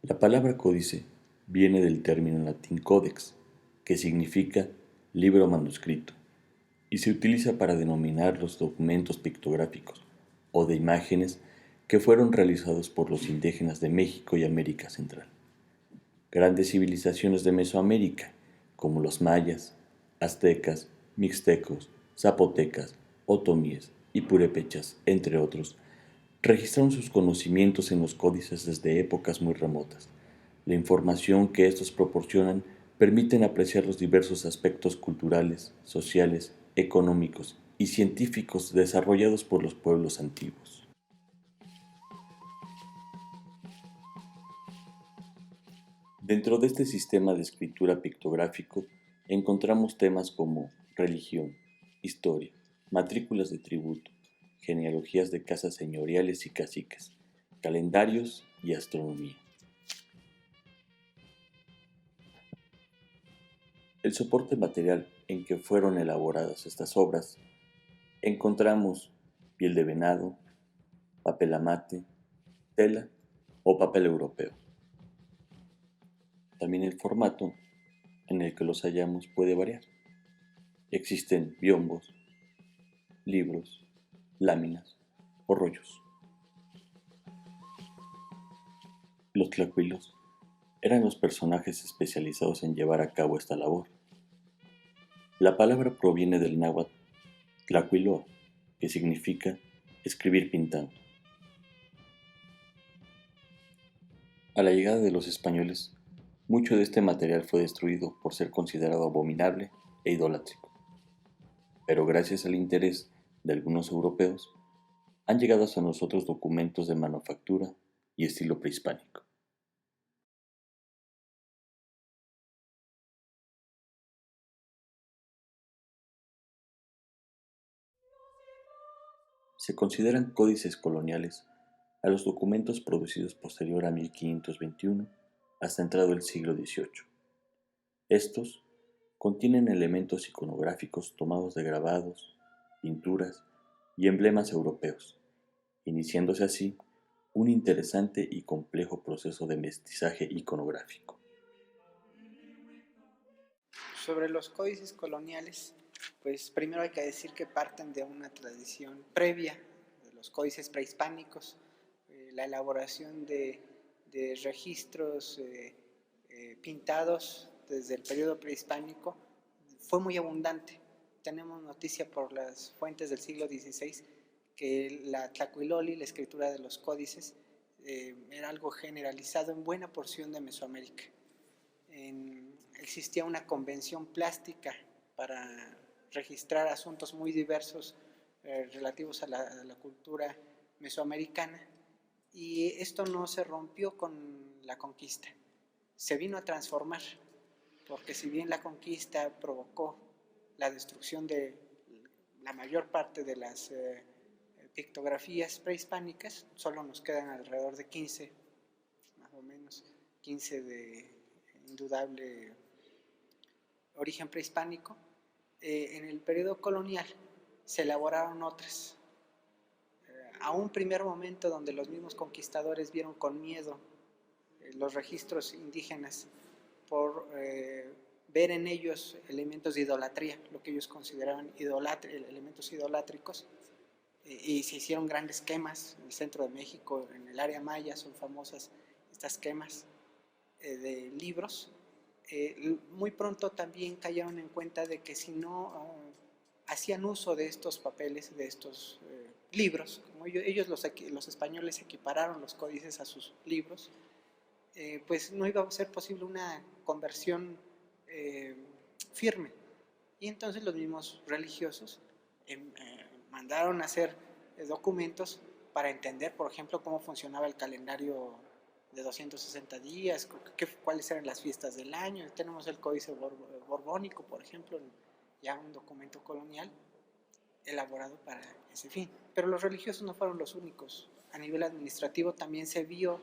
La palabra códice viene del término latín codex, que significa libro manuscrito, y se utiliza para denominar los documentos pictográficos o de imágenes que fueron realizados por los indígenas de México y América Central. Grandes civilizaciones de Mesoamérica, como los mayas, aztecas, mixtecos, zapotecas, otomíes y purépechas, entre otros, registraron sus conocimientos en los códices desde épocas muy remotas. La información que estos proporcionan permiten apreciar los diversos aspectos culturales, sociales, económicos y científicos desarrollados por los pueblos antiguos. Dentro de este sistema de escritura pictográfico encontramos temas como religión, historia, matrículas de tributo, genealogías de casas señoriales y caciques, calendarios y astronomía. El soporte material en que fueron elaboradas estas obras encontramos piel de venado, papel amate, tela o papel europeo. También el formato en el que los hallamos puede variar. Existen biombos, libros, láminas o rollos. Los tlacuilos eran los personajes especializados en llevar a cabo esta labor. La palabra proviene del náhuatl tlacuiloa, que significa escribir pintando. A la llegada de los españoles, mucho de este material fue destruido por ser considerado abominable e idolátrico. Pero gracias al interés de algunos europeos, han llegado hasta nosotros documentos de manufactura y estilo prehispánico. Se consideran códices coloniales a los documentos producidos posterior a 1521 hasta entrado el siglo XVIII. Estos contienen elementos iconográficos tomados de grabados, pinturas y emblemas europeos, iniciándose así un interesante y complejo proceso de mestizaje iconográfico. Sobre los códices coloniales, pues primero hay que decir que parten de una tradición previa de los códices prehispánicos, la elaboración de registros pintados desde el periodo prehispánico fue muy abundante. Tenemos noticia por las fuentes del siglo XVI que la tlacuiloli, la escritura de los códices, era algo generalizado en buena porción de Mesoamérica. Existía una convención plástica para registrar asuntos muy diversos relativos a la cultura mesoamericana, y esto no se rompió con la conquista, se vino a transformar, porque si bien la conquista provocó la destrucción de la mayor parte de las pictografías prehispánicas, solo nos quedan alrededor de 15, más o menos 15 de indudable origen prehispánico. En el periodo colonial se elaboraron otras. A un primer momento donde los mismos conquistadores vieron con miedo los registros indígenas por ver en ellos elementos de idolatría, lo que ellos consideraban elementos idolátricos, y se hicieron grandes quemas en el centro de México, en el área maya son famosas estas quemas de libros. Muy pronto también cayeron en cuenta de que si no hacían uso de estos papeles, de estos libros, como ellos los españoles equipararon los códices a sus libros, pues no iba a ser posible una conversión firme. Y entonces los mismos religiosos mandaron a hacer documentos para entender, por ejemplo, cómo funcionaba el calendario de 260 días, cuáles eran las fiestas del año. Tenemos el Códice Borbónico, por ejemplo, ya un documento colonial elaborado para ese fin. Pero los religiosos no fueron los únicos. A nivel administrativo también se vio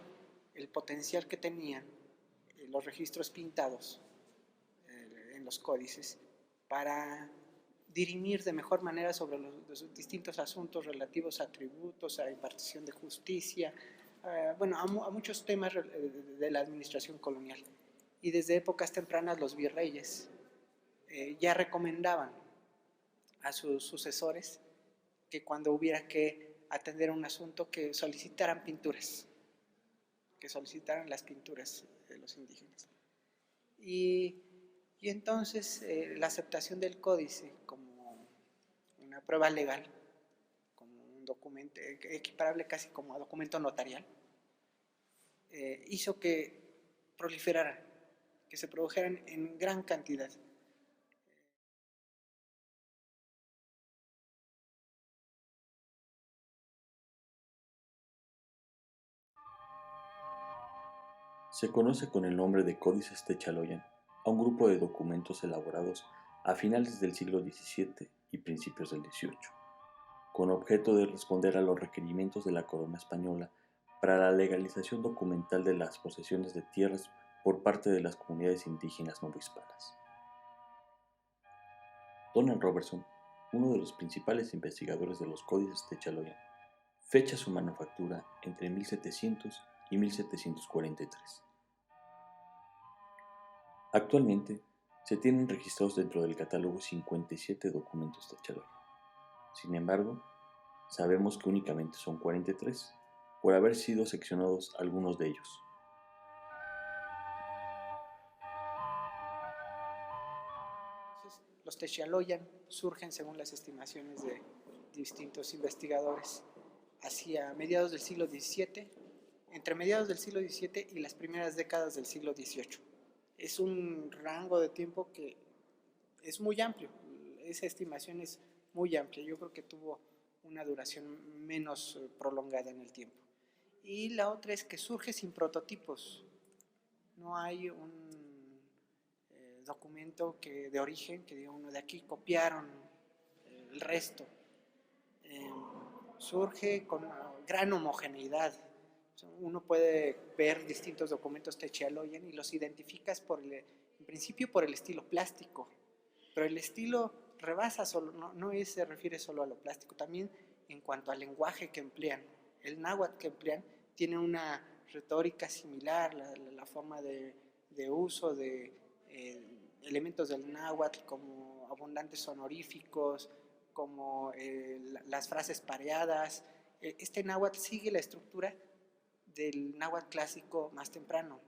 el potencial que tenían los registros pintados en los códices para dirimir de mejor manera sobre los distintos asuntos relativos a tributos, a impartición de justicia, bueno, a muchos temas de la administración colonial. Y desde épocas tempranas los virreyes ya recomendaban a sus sucesores que cuando hubiera que atender un asunto que solicitaran pinturas, que solicitaran las pinturas de los indígenas. Y, y entonces la aceptación del códice como una prueba legal, como un documento equiparable casi como a documento notarial, hizo que proliferaran, que se produjeran en gran cantidad. Se conoce con el nombre de Códices Techaloyan a un grupo de documentos elaborados a finales del siglo XVII y principios del XVIII, con objeto de responder a los requerimientos de la corona española para la legalización documental de las posesiones de tierras por parte de las comunidades indígenas novohispanas. Donald Robertson, uno de los principales investigadores de los códices Techaloyan, fecha su manufactura entre 1700 y 1743. Actualmente, se tienen registrados dentro del catálogo 57 documentos Techaloyan. Sin embargo, sabemos que únicamente son 43, por haber sido seccionados algunos de ellos. Los Techaloyan surgen, según las estimaciones de distintos investigadores, hacia mediados del siglo XVII, entre mediados del siglo XVII y las primeras décadas del siglo XVIII. Es un rango de tiempo que es muy amplio, esa estimación es muy amplia, yo creo que tuvo una duración menos prolongada en el tiempo. Y la otra es que surge sin prototipos, no hay un documento de origen que diga uno de aquí copiaron el resto. Surge con gran homogeneidad. Uno puede ver distintos documentos Techaloyan y los identificas en principio por el estilo plástico, pero el estilo rebasa solo, no se refiere solo a lo plástico, también en cuanto al lenguaje que emplean. El náhuatl que emplean tiene una retórica similar, la forma de uso de elementos del náhuatl como abundantes honoríficos, como las frases pareadas. Este náhuatl sigue la estructura del náhuatl clásico más temprano,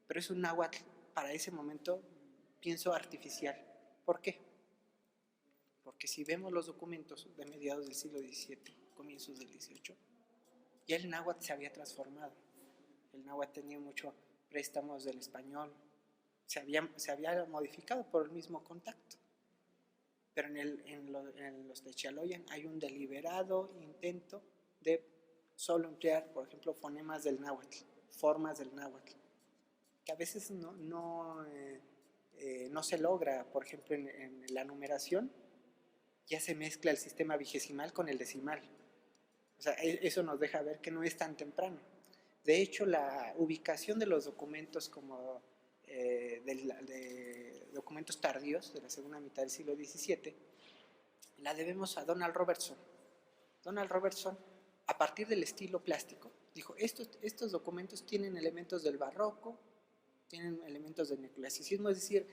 pero es un náhuatl para ese momento, pienso, artificial. ¿Por qué? Porque si vemos los documentos de mediados del siglo XVII, comienzos del XVIII, ya el náhuatl se había transformado. El náhuatl tenía muchos préstamos del español, se había modificado por el mismo contacto. Pero en los Techaloyan hay un deliberado intento de solo emplear, por ejemplo, fonemas del náhuatl, formas del náhuatl, que a veces no se logra. Por ejemplo, en la numeración ya se mezcla el sistema vigesimal con el decimal. O sea, eso nos deja ver que no es tan temprano. De hecho, la ubicación de los documentos como de documentos tardíos de la segunda mitad del siglo XVII la debemos a Donald Robertson. Donald Robertson, a partir del estilo plástico, dijo, estos documentos tienen elementos del barroco, tienen elementos del neoclasicismo, es decir,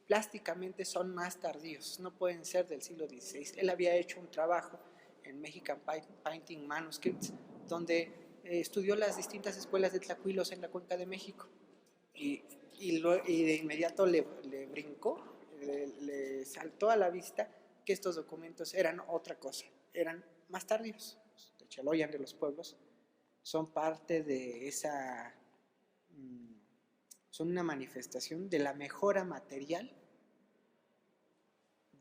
plásticamente son más tardíos, no pueden ser del siglo XVI. Él había hecho un trabajo en Mexican Painting Manuscripts, donde estudió las distintas escuelas de tlacuilos en la Cuenca de México, y de inmediato le brincó, le saltó a la vista que estos documentos eran otra cosa, eran más tardíos. Los Techaloyan de los pueblos son parte de esa, son una manifestación de la mejora material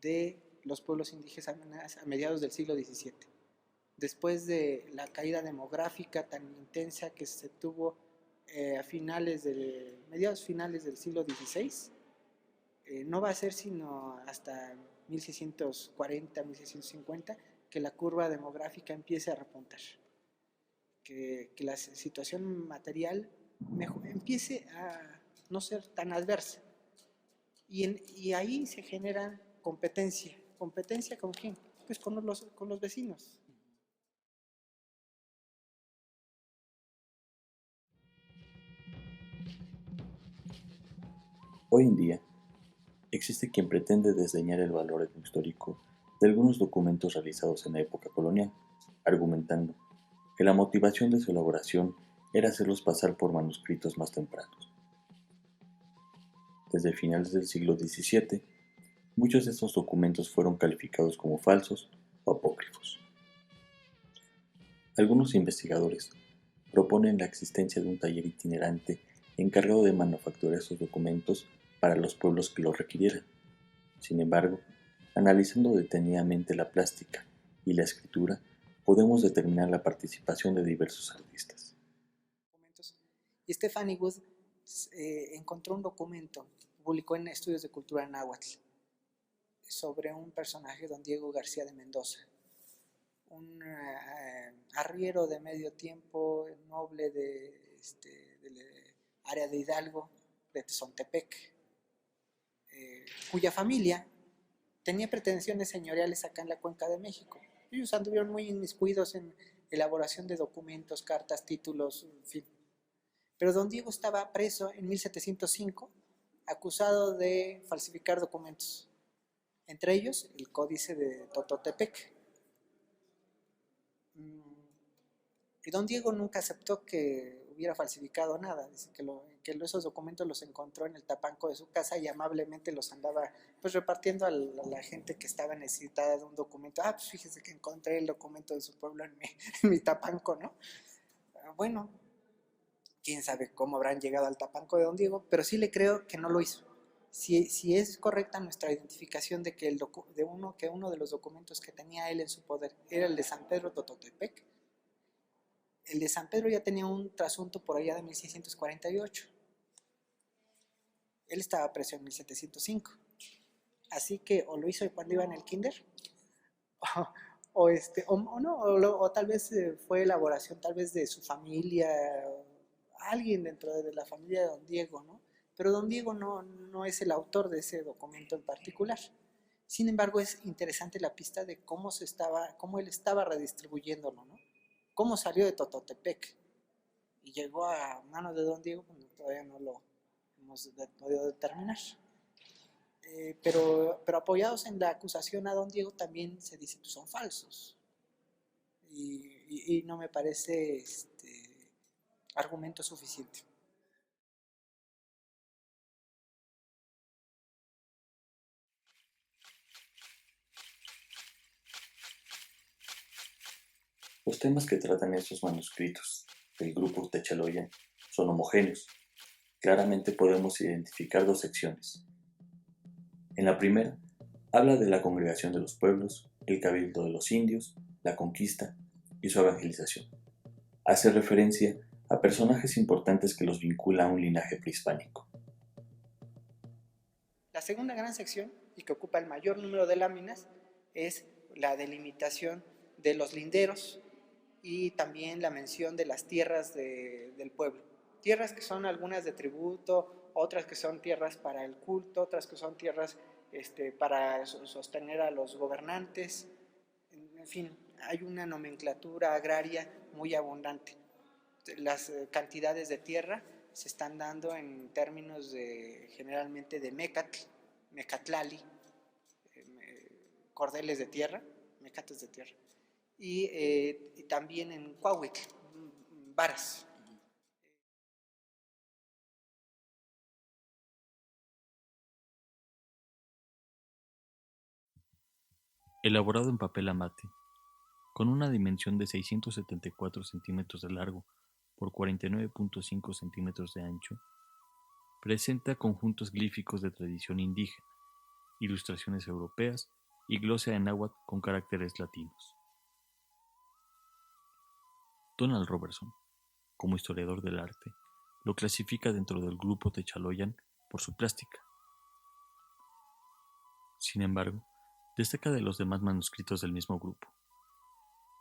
de los pueblos indígenas a mediados del siglo XVII. Después de la caída demográfica tan intensa que se tuvo a mediados finales del siglo XVI, no va a ser sino hasta 1640, 1650 que la curva demográfica empiece a repuntar, que la situación material empiece a no ser tan adversa. Y ahí se genera competencia. ¿Competencia con quién? Pues con los vecinos. Hoy en día, existe quien pretende desdeñar el valor etnohistórico de algunos documentos realizados en la época colonial, argumentando que la motivación de su elaboración era hacerlos pasar por manuscritos más tempranos. Desde finales del siglo XVII, muchos de estos documentos fueron calificados como falsos o apócrifos. Algunos investigadores proponen la existencia de un taller itinerante encargado de manufacturar estos documentos para los pueblos que los requirieran. Sin embargo, analizando detenidamente la plástica y la escritura, podemos determinar la participación de diversos artistas. Y Stephanie Wood encontró un documento, publicó en Estudios de Cultura Náhuatl, sobre un personaje, don Diego García de Mendoza, un arriero de medio tiempo, noble del área de Hidalgo, de Tezontepec, cuya familia tenía pretensiones señoriales acá en la Cuenca de México. Ellos anduvieron muy inmiscuidos en elaboración de documentos, cartas, títulos, en fin. Pero don Diego estaba preso en 1705, acusado de falsificar documentos, entre ellos el Códice de Tototepec. Y don Diego nunca aceptó que hubiera falsificado nada, dice que esos documentos los encontró en el tapanco de su casa y amablemente los andaba pues repartiendo a la gente que estaba necesitada de un documento. Pues fíjese que encontré el documento de su pueblo en mi tapanco, ¿no? Bueno, quién sabe cómo habrán llegado al tapanco de don Diego, pero sí le creo que no lo hizo. Si es correcta nuestra identificación de que uno de los documentos que tenía él en su poder era el de San Pedro Tototepec, el de San Pedro ya tenía un trasunto por allá de 1648. Él estaba preso en 1705. Así que o lo hizo cuando iba en el kinder, o tal vez fue elaboración tal vez de su familia, alguien dentro de la familia de don Diego, ¿no? Pero don Diego no es el autor de ese documento en particular. Sin embargo, es interesante la pista de cómo él estaba redistribuyéndolo, ¿no? Cómo salió de Tototepec y llegó a manos de don Diego, pues todavía no lo hemos podido determinar. Pero apoyados en la acusación a don Diego también se dice que son falsos. Y no me parece argumento suficiente. Los temas que tratan estos manuscritos del grupo Techaloyan son homogéneos. Claramente podemos identificar dos secciones. En la primera, habla de la congregación de los pueblos, el cabildo de los indios, la conquista y su evangelización. Hace referencia a personajes importantes que los vincula a un linaje prehispánico. La segunda gran sección, y que ocupa el mayor número de láminas, es la delimitación de los linderos y también la mención de las tierras del pueblo. Tierras que son algunas de tributo, otras que son tierras para el culto, otras que son tierras para sostener a los gobernantes. En fin, hay una nomenclatura agraria muy abundante. Las cantidades de tierra se están dando en términos generalmente de mecatl, mecatlali, cordeles de tierra, mecates de tierra, y también en cuahuitl, varas. Elaborado en papel amate, con una dimensión de 674 centímetros de largo por 49.5 centímetros de ancho, presenta conjuntos glíficos de tradición indígena, ilustraciones europeas y glosa en náhuatl con caracteres latinos. Donald Robertson, como historiador del arte, lo clasifica dentro del grupo Techaloyan por su plástica. Sin embargo, destaca de los demás manuscritos del mismo grupo.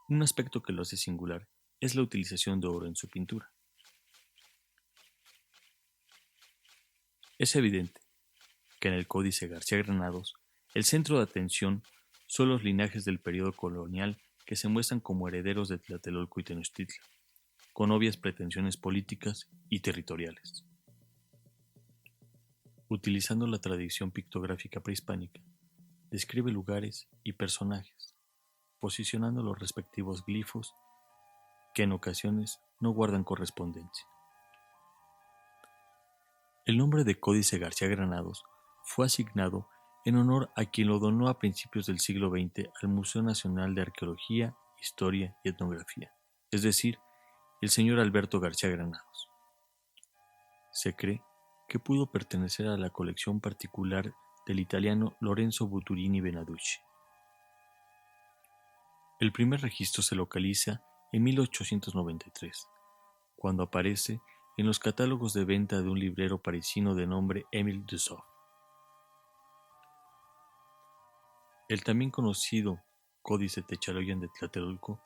Un aspecto que lo hace singular es la utilización de oro en su pintura. Es evidente que en el Códice García Granados, el centro de atención son los linajes del periodo colonial que se muestran como herederos de Tlatelolco y Tenochtitlan, con obvias pretensiones políticas y territoriales. utilizando la tradición pictográfica prehispánica, describe lugares y personajes, posicionando los respectivos glifos que en ocasiones no guardan correspondencia. El nombre de Códice García Granados fue asignado en honor a quien lo donó a principios del siglo XX al Museo Nacional de Arqueología, Historia y Etnografía, es decir, el señor Alberto García Granados. Se cree que pudo pertenecer a la colección particular del italiano Lorenzo Buturini Benaducci. El primer registro se localiza en 1893, cuando aparece en los catálogos de venta de un librero parisino de nombre Émile Dussault. El también conocido Códice Techaloyan de Tlatelolco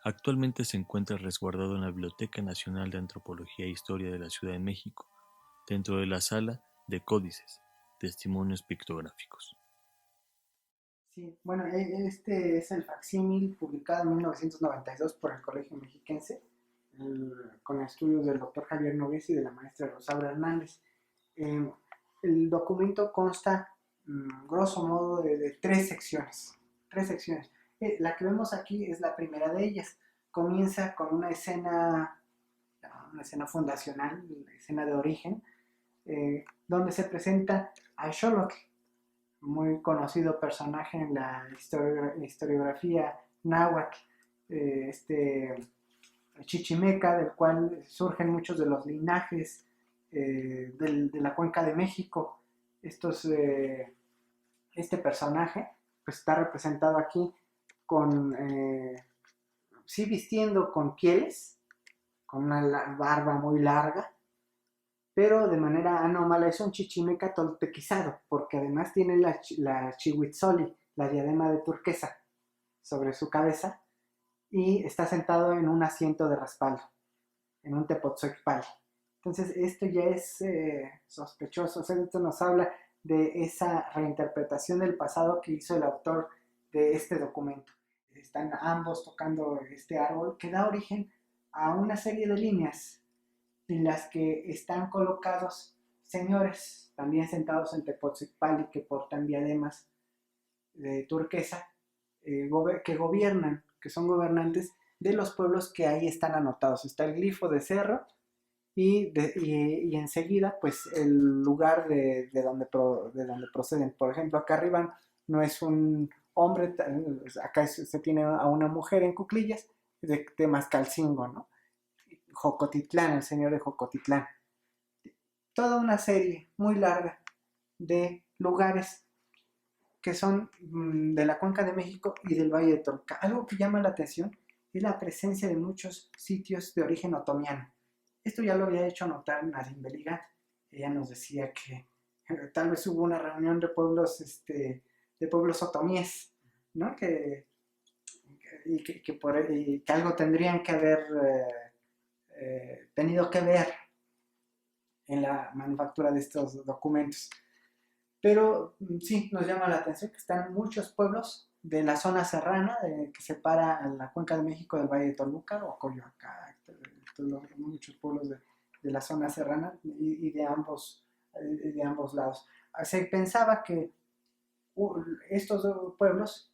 actualmente se encuentra resguardado en la Biblioteca Nacional de Antropología e Historia de la Ciudad de México, dentro de la sala de Códices, Testimonios Pictográficos. Sí, bueno, este es el facsímil publicado en 1992 por el Colegio Mexiquense, con estudios del doctor Javier Nogués y de la maestra Rosaura Hernández. El documento consta, grosso modo, de tres secciones. La que vemos aquí es la primera de ellas. Comienza con una escena fundacional, la escena de origen, donde se presenta a Xoloc, muy conocido personaje en la historiografía náhuatl, chichimeca, del cual surgen muchos de los linajes de la Cuenca de México. Este personaje pues está representado aquí con, sí, vistiendo con pieles, con una barba muy larga, pero de manera anómala. Es un chichimeca toltequizado, porque además tiene la chihuitzoli, la diadema de turquesa, sobre su cabeza, y está sentado en un asiento de respaldo, en un tepozhuicpali. Entonces esto ya es sospechoso. O sea, esto nos habla de esa reinterpretación del pasado que hizo el autor de este documento. Están ambos tocando este árbol que da origen a una serie de líneas en las que están colocados señores también sentados en tepozhuicpali, que portan diademas de turquesa, que gobiernan, que son gobernantes de los pueblos que ahí están anotados. Está el glifo de cerro y enseguida pues el lugar de donde proceden. Por ejemplo, acá arriba no es un hombre, acá se tiene a una mujer en cuclillas de Temascalcingo, ¿no? Jocotitlán, el señor de Jocotitlán. Toda una serie muy larga de lugares que son de la Cuenca de México y del Valle de Toluca. Algo que llama la atención es la presencia de muchos sitios de origen otomiano. Esto ya lo había hecho notar Nadine Beligat. Ella nos decía que tal vez hubo una reunión de pueblos otomíes, ¿no? Que algo tendrían que haber tenido que ver en la manufactura de estos documentos. Pero sí, nos llama la atención que están muchos pueblos de la zona serrana que separa a la Cuenca de México del Valle de Toluca o Coyoacán, muchos pueblos de la zona serrana y de ambos lados. Se pensaba que estos dos pueblos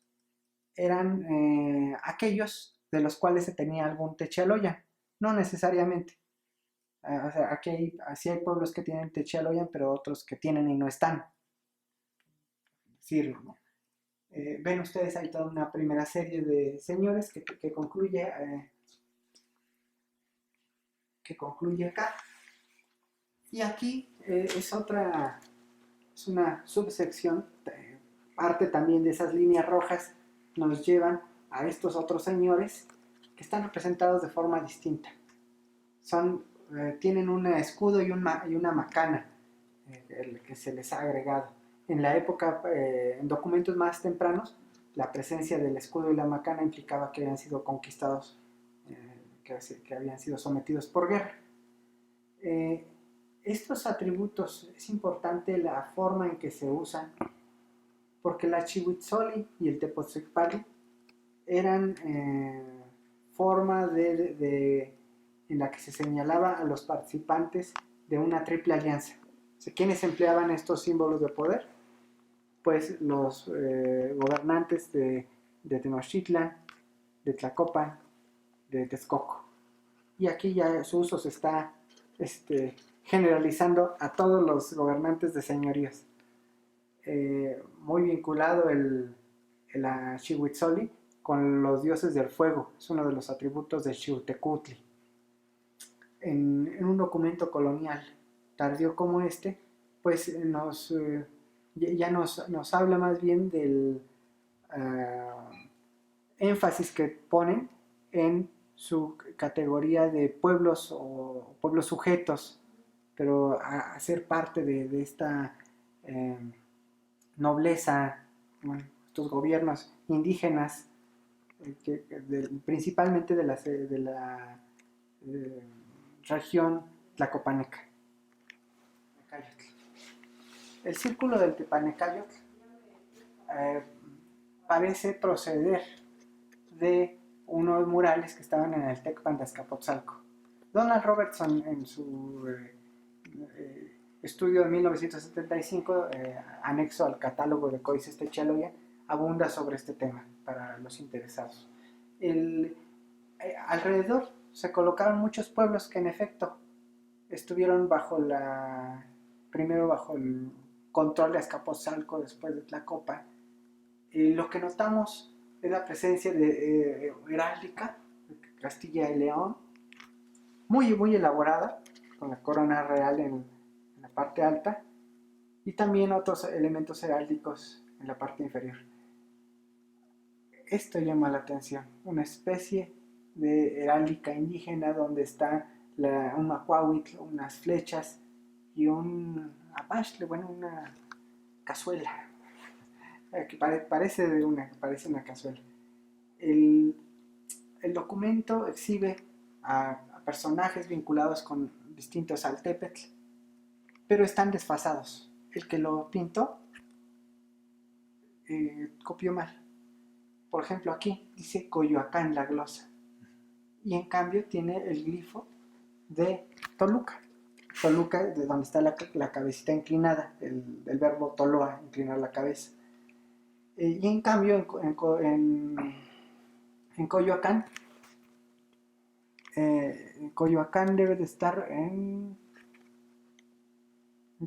eran aquellos de los cuales se tenía algún Techaloyan, no necesariamente. O sea, aquí sí hay pueblos que tienen Techaloyan, pero otros que tienen y no están. Decirlo, ¿no? Ven ustedes, hay toda una primera serie de señores que concluye acá. Y aquí es una subsección, parte también de esas líneas rojas, nos llevan a estos otros señores que están representados de forma distinta. Tienen un escudo y una macana, el que se les ha agregado. En la época, en documentos más tempranos, la presencia del escudo y la macana implicaba que habían sido conquistados, que habían sido sometidos por guerra. Estos atributos, es importante la forma en que se usan, porque la chihuitzoli y el tepozhuicpali eran forma en la que se señalaba a los participantes de una triple alianza. ¿Quiénes empleaban estos símbolos de poder? Pues los gobernantes de Tenochtitlan, de Tlacopan, de Texcoco. Y aquí ya su uso se está generalizando a todos los gobernantes de señorías. Muy vinculado el Xihuitzoli con los dioses del fuego, es uno de los atributos de Xiuhtecutli. En un documento colonial tardío como este, pues ya nos habla más bien del énfasis que ponen en su categoría de pueblos o pueblos sujetos, pero a ser parte de esta nobleza, bueno, estos gobiernos indígenas, principalmente de la región tlacopaneca. El círculo del Tepanecayotl parece proceder de unos murales que estaban en el Tecpan de Azcapotzalco. Donald Robertson, en su estudio de 1975, anexo al catálogo de códices Techaloyan, abunda sobre este tema para los interesados. Alrededor se colocaron muchos pueblos que en efecto estuvieron primero bajo el control de Azcapotzalco, después de Tlacopan. Lo que notamos es la presencia de heráldica, Castilla y León, muy, muy elaborada, con la corona real en la parte alta, y también otros elementos heráldicos en la parte inferior. Esto llama la atención, una especie de heráldica indígena donde está un macuahuitl, unas flechas y un apastle, bueno, una cazuela, que parece una cazuela. El documento exhibe a personajes vinculados con distintos Altépetl, pero están desfasados. El que lo pintó copió mal. Por ejemplo, aquí dice Coyoacán la glosa, y en cambio tiene el glifo de Toluca. Toluca, de donde está la cabecita inclinada, el verbo toloa, inclinar la cabeza. Y en cambio en Coyoacán, Coyoacán debe de estar me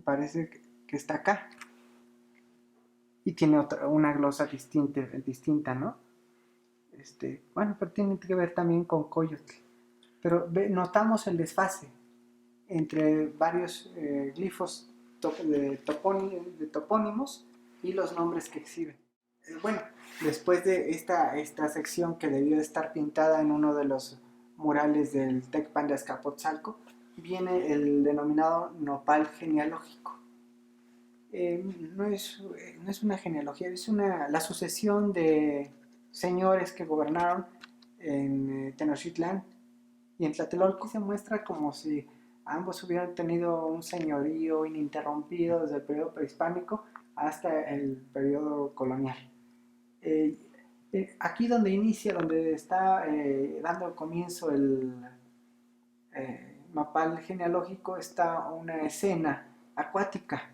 parece que está acá, y tiene una glosa distinta, ¿no? Bueno, pero tiene que ver también con Coyotl. Pero notamos el desfase entre varios glifos de topónimos y los nombres que exhiben. Bueno, después de esta sección que debió de estar pintada en uno de los murales del Tecpan de Azcapotzalco, viene el denominado nopal genealógico. No es una genealogía, es la sucesión de señores que gobernaron en Tenochtitlán y en Tlatelolco. Se muestra como si ambos hubieran tenido un señorío ininterrumpido desde el periodo prehispánico hasta el periodo colonial. Aquí donde está dando comienzo el mapal genealógico, está una escena acuática.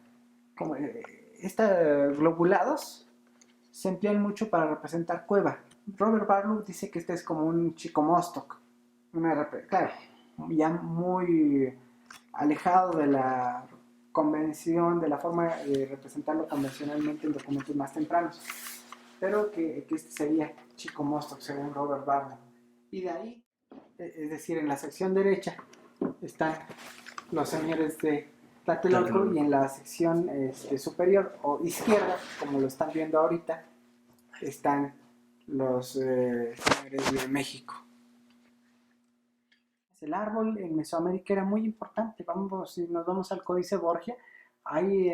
Como globulados se emplean mucho para representar cueva. Robert Barlow dice que este es como un Chicomostoc, claro, ya muy alejado de la convención, de la forma de representarlo convencionalmente en documentos más tempranos, pero que este sería Chicomostoc según Robert Barlow. Y de ahí, es decir, en la sección derecha están los señores de Tlatelolco, y en la sección superior o izquierda, como lo están viendo ahorita, están los señores de México. El árbol en Mesoamérica era muy importante. Si nos vamos al Códice Borgia, hay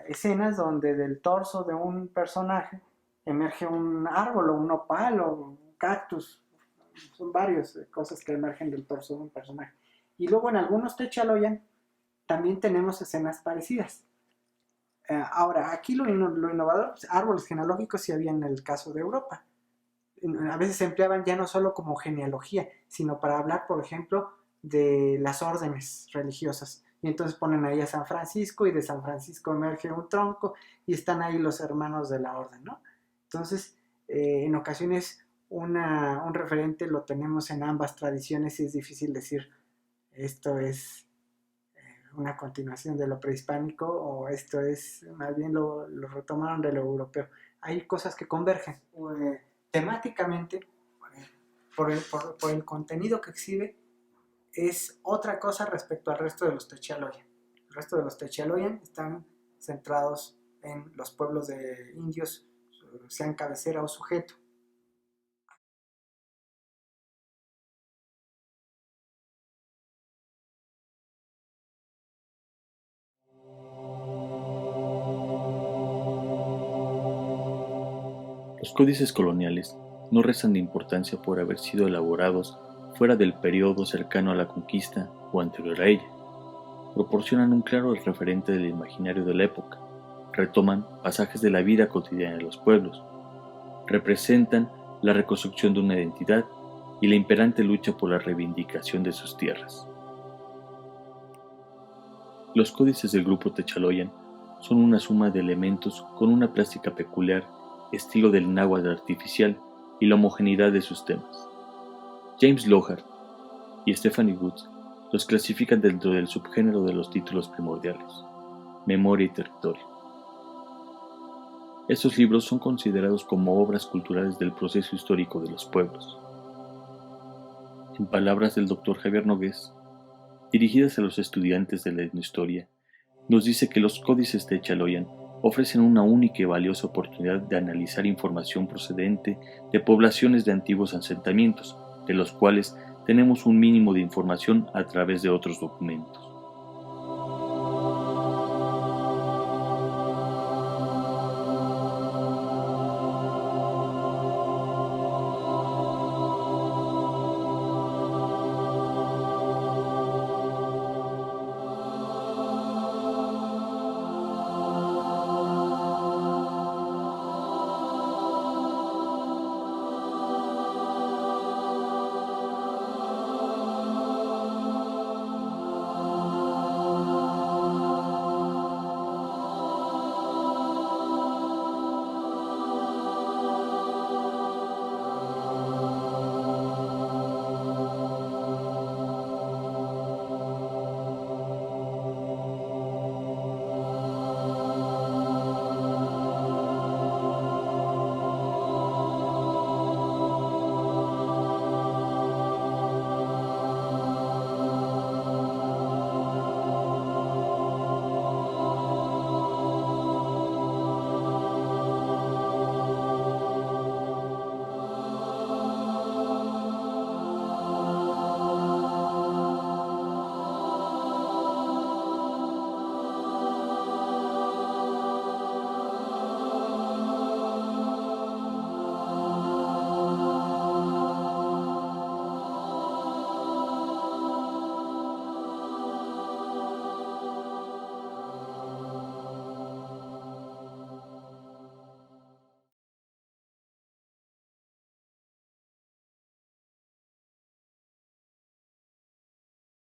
escenas donde del torso de un personaje emerge un árbol o un nopal o un cactus. Son varias cosas que emergen del torso de un personaje. Y luego en algunos Techaloyan también tenemos escenas parecidas. Ahora, aquí lo innovador, árboles genealógicos sí había en el caso de Europa. A veces se empleaban ya no solo como genealogía, sino para hablar, por ejemplo, de las órdenes religiosas. y entonces ponen ahí a San Francisco y de San Francisco emerge un tronco y están ahí los hermanos de la orden, ¿no? Entonces, en ocasiones un referente lo tenemos en ambas tradiciones y es difícil decir esto es una continuación de lo prehispánico o esto es más bien lo retomaron de lo europeo. Hay cosas que convergen temáticamente por el contenido que exhibe, es otra cosa respecto al resto de los Techaloyan. El resto de los Techaloyan están centrados en los pueblos de indios, sean cabecera o sujeto. Los códices coloniales no restan de importancia por haber sido elaborados fuera del periodo cercano a la conquista o anterior a ella. Proporcionan un claro referente del imaginario de la época, retoman pasajes de la vida cotidiana de los pueblos, representan la reconstrucción de una identidad y la imperante lucha por la reivindicación de sus tierras. Los códices del grupo Techaloyan son una suma de elementos con una plástica peculiar, estilo del náhuatl artificial y la homogeneidad de sus temas. James Lohar y Stephanie Woods los clasifican dentro del subgénero de los títulos primordiales, memoria y territorio. Estos libros son considerados como obras culturales del proceso histórico de los pueblos. En palabras del Dr. Javier Nogués, dirigidas a los estudiantes de la etnohistoria, nos dice que los códices Techaloyan ofrecen una única y valiosa oportunidad de analizar información procedente de poblaciones de antiguos asentamientos, de los cuales tenemos un mínimo de información a través de otros documentos.